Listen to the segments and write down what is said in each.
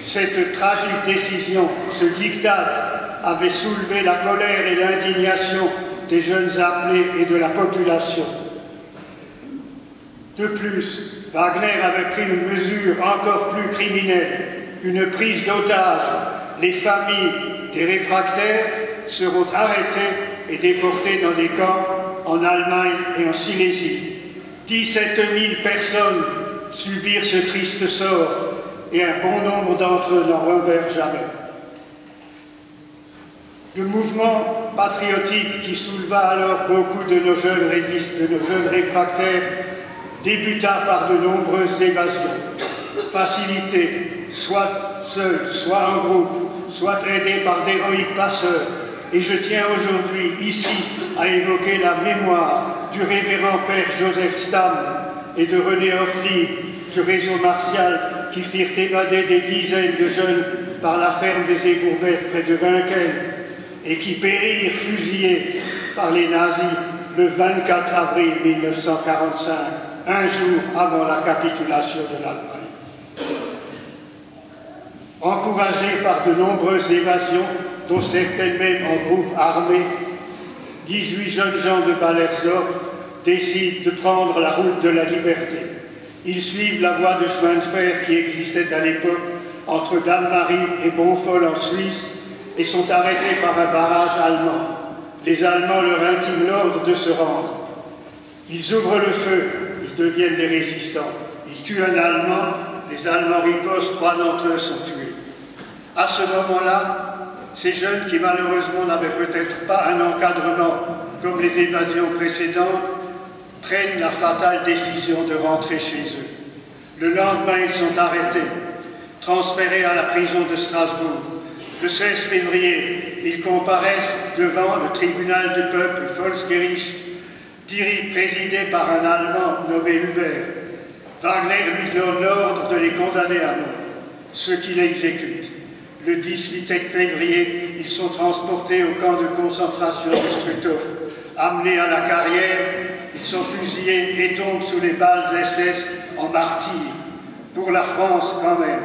Cette tragique décision, ce diktat, avait soulevé la colère et l'indignation des jeunes appelés et de la population. De plus, Wagner avait pris une mesure encore plus criminelle, une prise d'otages. Les familles des réfractaires seront arrêtées et déportées dans des camps en Allemagne et en Silésie. 17 000 personnes subirent ce triste sort et un bon nombre d'entre eux n'en revinrent jamais. Le mouvement patriotique qui souleva alors beaucoup de nos jeunes réfractaires débuta par de nombreuses évasions, facilitées, soit seules, soit en groupe, soit aidées par d'héroïques passeurs. Et je tiens aujourd'hui ici à évoquer la mémoire du révérend père Joseph Stam et de René Ortlieb du réseau martial qui firent évader des dizaines de jeunes par la ferme des Égourbettes près de Vincennes et qui périrent fusillés par les nazis le 24 avril 1945, un jour avant la capitulation de l'Allemagne. Encouragés par de nombreuses évasions, dont certaines même en groupe armé, 18 jeunes gens de Ballersdorf décident de prendre la route de la liberté. Ils suivent la voie de chemin de fer qui existait à l'époque entre Dalmarie et Bonfol en Suisse et sont arrêtés par un barrage allemand. Les Allemands leur intiment l'ordre de se rendre. Ils ouvrent le feu, ils deviennent des résistants. Ils tuent un Allemand, les Allemands ripostent, 3 d'entre eux sont tués. À ce moment-là, ces jeunes qui malheureusement n'avaient peut-être pas un encadrement comme les évasions précédentes, prennent la fatale décision de rentrer chez eux. Le lendemain, ils sont arrêtés, transférés à la prison de Strasbourg. Le 16 février, ils comparaissent devant le tribunal du peuple Volksgericht, présidé par un Allemand nommé Hubert. Wagner lui donne l'ordre de les condamner à mort, ceux qui l'exécutent. Le 18 février, ils sont transportés au camp de concentration de Struthof. Amenés à la carrière, ils sont fusillés et tombent sous les balles SS en martyrs. Pour la France quand même.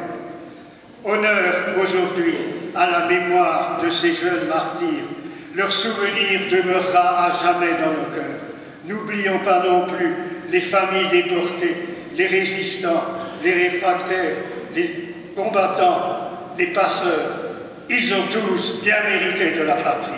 Honneur aujourd'hui à la mémoire de ces jeunes martyrs. Leur souvenir demeurera à jamais dans nos cœurs. N'oublions pas non plus les familles déportées, les résistants, les réfractaires, les combattants, les passeurs. Ils ont tous bien mérité de la patrie.